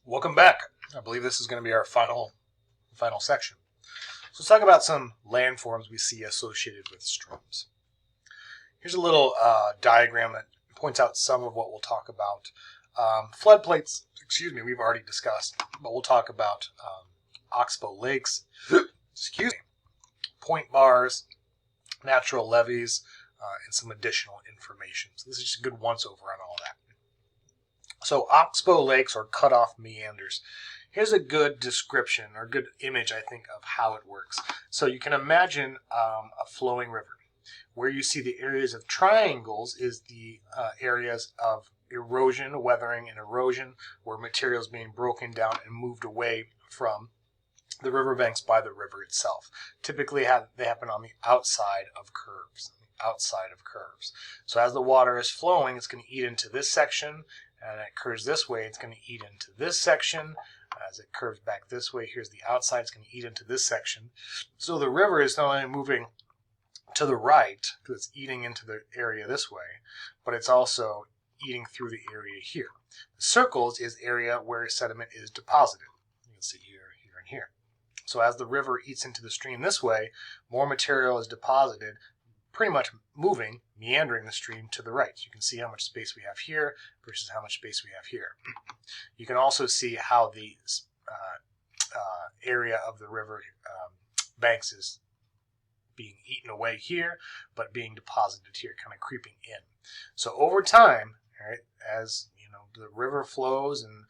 Welcome back. I believe this is going to be our final section. So let's talk about some landforms we see associated with streams. Here's a little diagram that points out some of what we'll talk about. Floodplains, we've already discussed, but we'll talk about oxbow lakes, point bars, natural levees, and some additional information. So this is just a good once-over on all that. So oxbow lakes or cut-off meanders. Here's a good description or good image, I think, of how it works. So you can imagine a flowing river. Where you see the areas of triangles is the areas of erosion, weathering, and erosion, where material is being broken down and moved away from the riverbanks by the river itself. Typically, they happen on the outside of curves. So as the water is flowing, it's going to eat into this section, and it curves this way, it's going to eat into this section. As it curves back this way, here's the outside, it's going to eat into this section. So the river is not only moving to the right, because it's eating into the area this way, but it's also eating through the area here. The circles is area where sediment is deposited. You can see here, here, and here. So as the river eats into the stream this way, more material is deposited, pretty much moving, meandering the stream to the right. So you can see how much space we have here versus how much space we have here. You can also see how the area of the river banks is being eaten away here, but being deposited here, kind of creeping in. So over time, right, as you know, the river flows and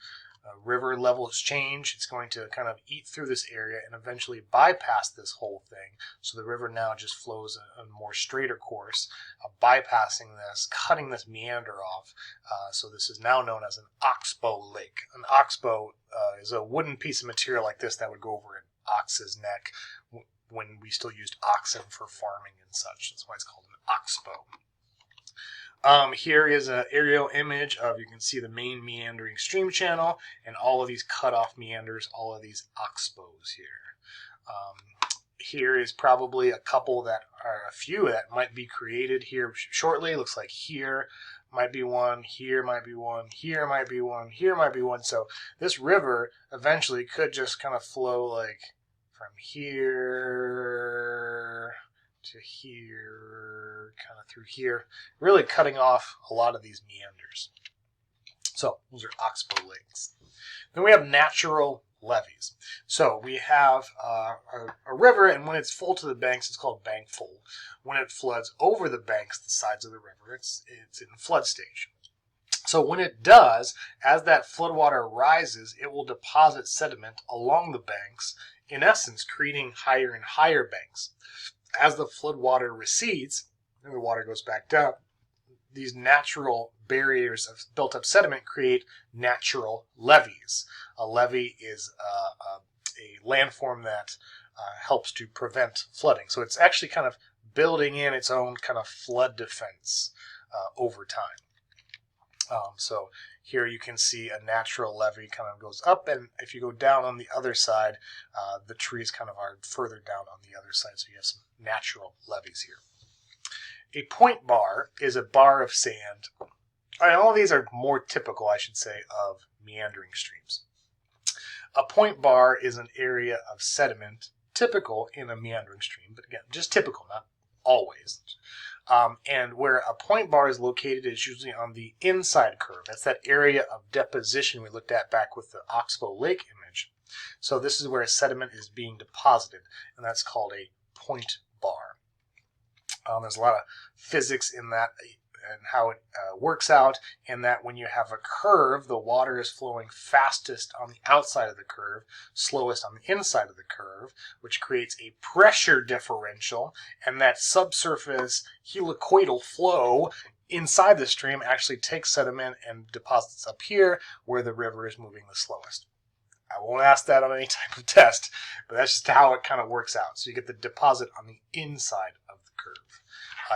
river levels change, it's going to kind of eat through this area and eventually bypass this whole thing. So the river now just flows a more straighter course, bypassing this, cutting this meander off. So this is now known as an oxbow lake. An oxbow is a wooden piece of material like this that would go over an ox's neck when we still used oxen for farming and such. That's why it's called an oxbow. Here is an aerial image of, you can see the main meandering stream channel and all of these cut-off meanders, all of these oxbows here. Here is probably a couple that are a few that might be created here shortly. Looks like here might be one, here might be one, here might be one, here might be one. So this river eventually could just kind of flow like from here to here, kind of through here, really cutting off a lot of these meanders. So those are oxbow lakes. Then we have natural levees. So we have a river, and when it's full to the banks, it's called bank full. When it floods over the banks, the sides of the river, it's in flood stage. So when it does, as that floodwater rises, it will deposit sediment along the banks, in essence creating higher and higher banks. As the floodwater recedes and the water goes back down, these natural barriers of built-up sediment create natural levees. A levee is a landform that helps to prevent flooding. So it's actually kind of building in its own kind of flood defense over time. So here you can see a natural levee kind of goes up, and if you go down on the other side, the trees kind of are further down on the other side, so you have some natural levees here. A point bar is a bar of sand. And all of these are more typical, I should say, of meandering streams. A point bar is an area of sediment typical in a meandering stream, but again, just typical, not always. And where a point bar is located is usually on the inside curve. That's that area of deposition we looked at back with the oxbow lake image. So this is where sediment is being deposited, and that's called a point bar. There's a lot of physics in that and how it works out, in that when you have a curve, the water is flowing fastest on the outside of the curve, slowest on the inside of the curve, which creates a pressure differential, and that subsurface helicoidal flow inside the stream actually takes sediment and deposits up here where the river is moving the slowest. I won't ask that on any type of test, but that's just how it kind of works out. So you get the deposit on the inside of the curve.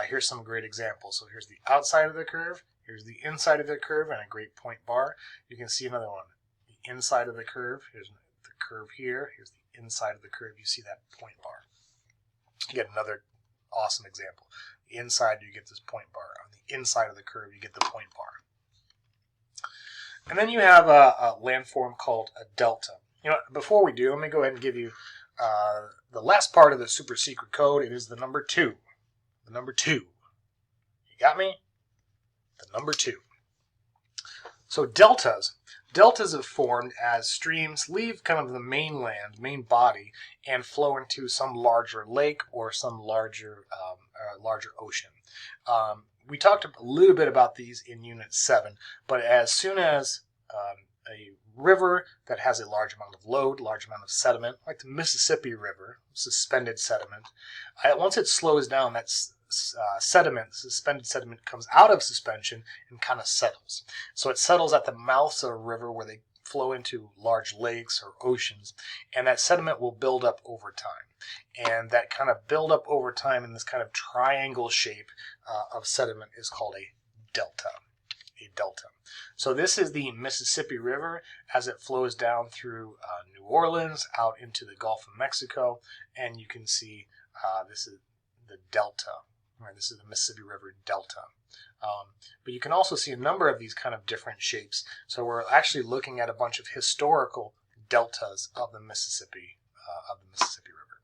Here's some great examples. So here's the outside of the curve, here's the inside of the curve, and a great point bar. You can see another one, the inside of the curve. Here's the curve here. Here's the inside of the curve. You see that point bar. You get another awesome example. The inside, you get this point bar. On the inside of the curve, you get the point bar. And then you have a landform called a delta. You know, before we do, let me go ahead and give you the last part of the super secret code. It is the number 2. The number 2. You got me? The number 2. So deltas. Deltas have formed as streams leave kind of the mainland, main body, and flow into some larger lake or some larger ocean. We talked a little bit about these in Unit 7, but as soon as a river that has a large amount of load, large amount of sediment, like the Mississippi River, suspended sediment, once it slows down, that's suspended sediment comes out of suspension and kind of settles. So it settles at the mouths of a river where they flow into large lakes or oceans, and that sediment will build up over time. And that kind of build up over time in this kind of triangle shape of sediment is called a delta. A delta. So this is the Mississippi River as it flows down through New Orleans out into the Gulf of Mexico, and you can see this is the delta. Right, this is the Mississippi River Delta. But you can also see a number of these kind of different shapes. So we're actually looking at a bunch of historical deltas of the Mississippi River.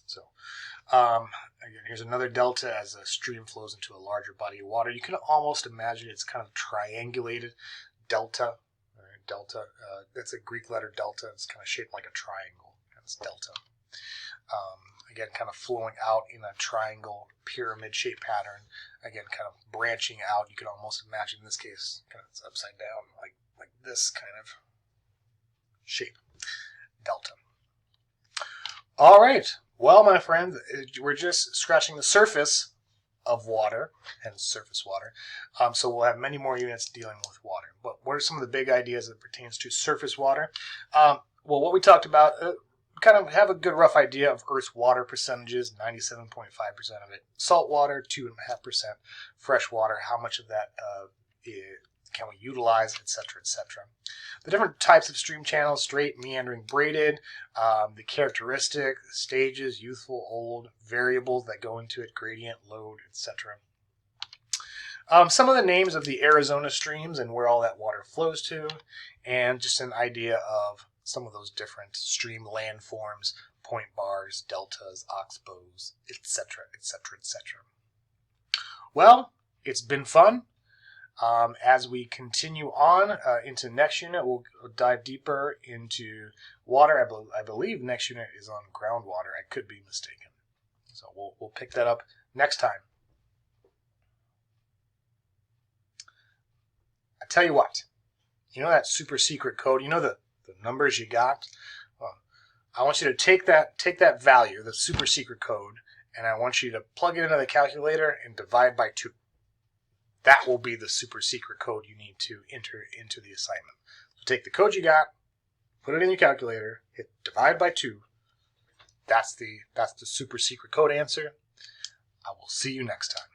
So again, here's another delta as a stream flows into a larger body of water. You can almost imagine it's kind of triangulated delta. Right, delta. That's a Greek letter delta. It's kind of shaped like a triangle. That's delta. Again, kind of flowing out in a triangle pyramid shape pattern. Again, kind of branching out. You can almost imagine in this case, kind of it's upside down, like this kind of shape. Delta. All right. Well, my friends, we're just scratching the surface of water, hence surface water. So we'll have many more units dealing with water. But what are some of the big ideas that pertains to surface water? Well, what we talked about, kind of have a good rough idea of Earth's water percentages. 97.5% of it salt water, 2.5% fresh water. How much of that can we utilize, etc., etc. The different types of stream channels: straight, meandering, braided. The characteristic stages: youthful, old. Variables that go into it: gradient, load, etc. Some of the names of the Arizona streams and where all that water flows to, and just an idea of some of those different stream landforms, point bars, deltas, oxbows, etc., etc., etc. Well, it's been fun. As we continue on into next unit, we'll dive deeper into water. I believe next unit is on groundwater. I could be mistaken. So we'll pick that up next time. I tell you what, you know that super secret code? You know the numbers you got? Well, I want you to take that value, the super secret code, and I want you to plug it into the calculator and divide by 2. That will be the super secret code you need to enter into the assignment. So take the code you got, put it in your calculator, hit divide by 2. That's the super secret code answer. I will see you next time.